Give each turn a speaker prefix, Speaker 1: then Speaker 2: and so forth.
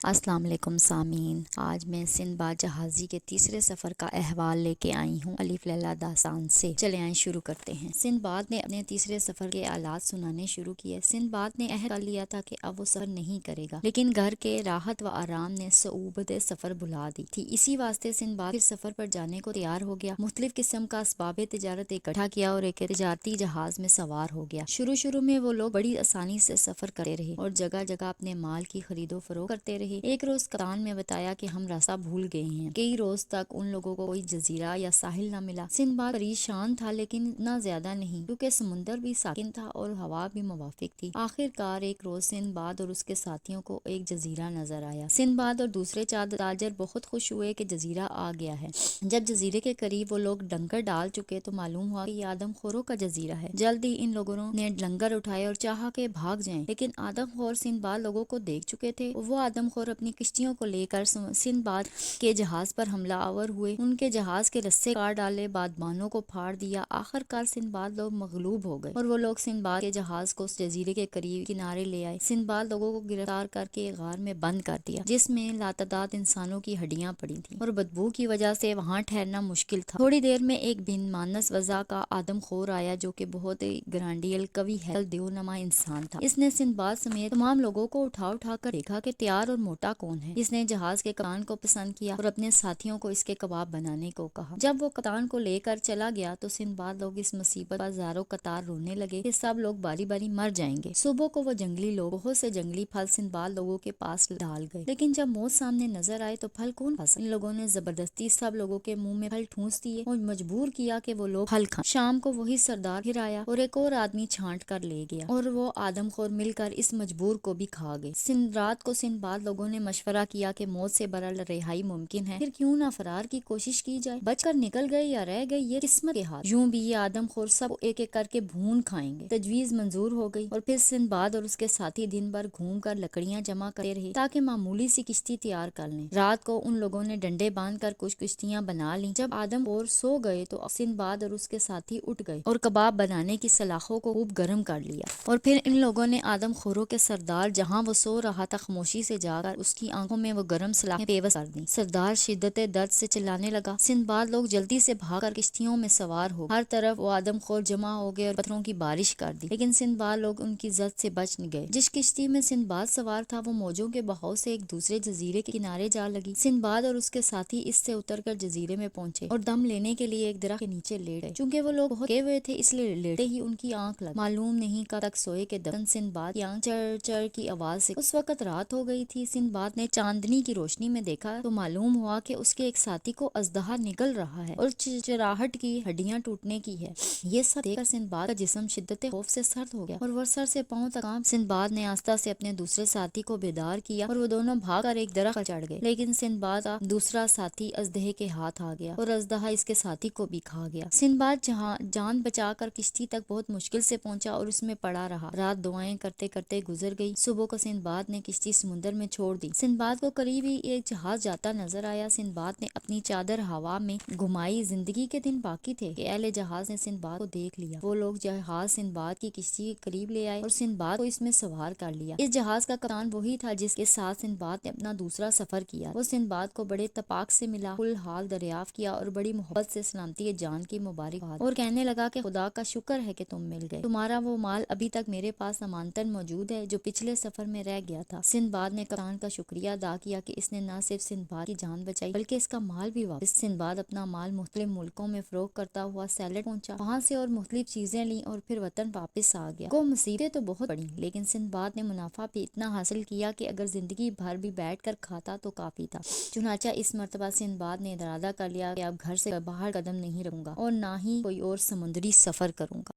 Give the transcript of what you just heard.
Speaker 1: السلام علیکم سامعین، آج میں سندباد جہازی کے تیسرے سفر کا احوال لے کے آئی ہوں الف لیلا داستان سے۔ چلے آئیں شروع کرتے ہیں۔ سندباد نے اپنے تیسرے سفر کے آلات سنانے شروع کیے۔ سندباد نے عہد کر لیا تھا کہ اب وہ سفر نہیں کرے گا، لیکن گھر کے راحت و آرام نے صعوبت سفر بھلا دی تھی۔ اسی واسطے سندباد پھر سفر پر جانے کو تیار ہو گیا۔ مختلف قسم کا اسباب تجارت اکٹھا کیا اور ایک تجارتی جہاز میں سوار ہو گیا۔ شروع میں وہ لوگ بڑی آسانی سے سفر کرتے رہے اور جگہ جگہ اپنے مال کی خرید و فروخت کرتے رہے۔ ایک روز کپتان میں بتایا کہ ہم راستہ بھول گئے ہیں۔ کئی روز تک ان لوگوں کو کوئی جزیرہ یا ساحل نہ ملا۔ سندباد پریشان تھا، لیکن اتنا زیادہ نہیں، کیونکہ سمندر بھی ساکن تھا اور ہوا بھی موافق تھی۔ آخر کار ایک روز سندباد اور اس کے ساتھیوں کو ایک جزیرہ نظر آیا۔ سندباد اور دوسرے تاجر بہت خوش ہوئے کہ جزیرہ آ گیا ہے۔ جب جزیرے کے قریب وہ لوگ لنگر ڈال چکے تو معلوم ہوا کہ یہ آدم خوروں کا جزیرہ ہے۔ جلد ہی ان لوگوں نے لنگر اٹھائے اور چاہا کہ بھاگ جائیں، لیکن آدم خور سندباد لوگوں کو دیکھ چکے تھے۔ وہ آدم خور اپنی کشتیوں کو لے کر سندباد کے جہاز پر حملہ آور ہوئے۔ ان کے جہاز کے رسے کاٹ ڈالے، بادبانوں کو پھاڑ دیا۔ آخر کار سندباد لوگ مغلوب ہو گئے اور وہ لوگ سندباد کے جہاز کو جزیرے کے قریب کنارے لے آئے۔ سندباد لوگوں کو گرفتار کر کے ایک غار میں بند کر دیا، جس میں لاتعداد انسانوں کی ہڈیاں پڑی تھیں اور بدبو کی وجہ سے وہاں ٹھہرنا مشکل تھا۔ تھوڑی دیر میں ایک بن مانس وضع کا آدم خور آیا، جو کہ بہت گرانڈیل قوی ہیکل دیونما انسان تھا۔ اس نے سندباد سمیت تمام لوگوں کو اٹھا کر دیکھا کہ تیار اور موٹا کون ہے۔ اس نے جہاز کے کپتان کو پسند کیا اور اپنے ساتھیوں کو اس کے کباب بنانے کو کہا۔ جب وہ کپتان کو لے کر چلا گیا تو سندباد لوگ اس مصیبت پر زاروں قطار رونے لگے کہ سب لوگ باری باری مر جائیں گے۔ صبح کو وہ جنگلی لوگ بہت سے جنگلی پھل سندباد لوگوں کے پاس ڈال گئے، لیکن جب موت سامنے نظر آئے تو پھل کون کھا سکتا؟ ان لوگوں نے زبردستی سب لوگوں کے منہ میں پھل ٹھونس دیے اور مجبور کیا کہ وہ لوگ پھل کھائیں۔ شام کو وہی سردار پھر آیا اور ایک اور آدمی چھانٹ کر لے گیا اور وہ آدم خور مل کر اس مجبور کو بھی کھا گئے۔ رات کو سندباد لوگوں نے مشورہ کیا کہ موت سے برا رہائی ممکن ہے، پھر کیوں نہ فرار کی کوشش کی جائے۔ بچ کر نکل گئے یا رہ گئے یہ قسمت کے ہاتھ۔ یوں بھی یہ آدم خور سب ایک ایک کر کے بھون کھائیں گے۔ تجویز منظور ہو گئی اور پھر سندباد اور اس کے ساتھی دن بھر گھوم کر لکڑیاں جمع کرتے رہے تاکہ معمولی سی کشتی تیار کر لیں۔ رات کو ان لوگوں نے ڈنڈے باندھ کر کچھ کشتیاں بنا لیں۔ جب آدم خور سو گئے تو سندباد اور اس کے ساتھی اٹھ گئے اور کباب بنانے کی سلاخوں کو خوب گرم کر لیا، اور پھر ان لوگوں نے آدم خوروں کے سردار جہاں وہ سو رہا تھا خاموشی سے جا کر اس کی آنکھوں میں وہ گرم سلاخیں پیوست کر دیں۔ سردار شدت درد سے چلانے لگا۔ سندباد لوگ جلدی سے بھاگ کر کشتیوں میں سوار ہو گئے۔ ہر طرف وہ آدم خور جمع ہو گئے اور پتھروں کی بارش کر دی، لیکن سندباد لوگ ان کی زد سے بچ گئے۔ جس کشتی میں سندباد سوار تھا وہ موجوں کے بہاؤ سے ایک دوسرے جزیرے کے کنارے جا لگی۔ سندباد اور اس کے ساتھی اس سے اتر کر جزیرے میں پہنچے اور دم لینے کے لیے ایک درخت کے نیچے لیٹ گئے۔ چونکہ وہ لوگ بہت تھکے ہوئے تھے اس لیے لیٹے ہی ان کی آنکھ لگ۔ معلوم نہیں کب تک سوئے کہ دفتن سندباد کی آنکھ چر چر کی آواز سے۔ اس وقت رات ہو گئی تھی۔ سندباد نے چاندنی کی روشنی میں دیکھا تو معلوم ہوا کہ اس کے ایک ساتھی کو اژدہا نگل رہا ہے اور چراہٹ کی ہڈیاں ٹوٹنے کی ہے۔ یہ سب دیکھ کر سندباد کا جسم شدت خوف سے سرد ہو گیا اور وہ سر سے پاؤں تک کانپ۔ سندباد نے آہستہ سے اپنے دوسرے ساتھی کو بیدار کیا اور وہ دونوں بھاگ کر ایک درخت پر چڑھ گئے، لیکن سندباد کا دوسرا ساتھی اژدہے کے ہاتھ آ گیا اور اژدہا اس کے ساتھی کو بھی کھا گیا۔ سندباد جان بچا کر کشتی تک بہت مشکل سے پہنچا اور اس میں پڑا رہا۔ رات دعائیں کرتے کرتے گزر گئی۔ صبح کو سندباد نے کشتی سمندر میں چھوڑ دی۔ سندباد کو قریب ہی ایک جہاز جاتا نظر آیا۔ سندباد نے اپنی چادر ہوا میں گھمائی۔ زندگی کے دن باقی تھے کہ اہل جہاز نے سندباد کو دیکھ لیا۔ وہ لوگ جہاز سندباد کی کشتی کے قریب لے آئے اور سندباد کو اس میں سوار کر لیا۔ اس جہاز کا کپتان وہی تھا جس کے ساتھ سندباد نے اپنا دوسرا سفر کیا۔ وہ سندباد کو بڑے اتفاق سے ملا، کل حال دریافت کیا اور بڑی محبت سے سلامتی جان کی مبارکباد اور کہنے لگا کہ خدا کا شکر ہے کہ تم مل گئے۔ تمہارا وہ مال ابھی تک میرے پاس امانتاً موجود ہے جو پچھلے سفر میں رہ گیا تھا۔ سندباد نے کپتان کا شکریہ ادا کیا کہ اس نے نہ صرف سندباد کی جان بچائی بلکہ اس کا مال بھی واپس۔ سندباد اپنا مال مختلف ملکوں میں فروخت کرتا ہوا سیلٹ پہنچا، وہاں سے اور مختلف چیزیں لیں اور پھر وطن واپس آ گیا۔ کو مصیبتیں تو بہت پڑیں، لیکن سندباد نے منافع بھی اتنا حاصل کیا کہ اگر زندگی بھر بھی بیٹھ کر کھاتا تو کافی تھا۔ چنانچہ اس مرتبہ سندباد نے ارادہ کر لیا کہ اب گھر سے باہر قدم نہیں رکھوں گا اور نہ ہی کوئی اور سمندری سفر کروں گا۔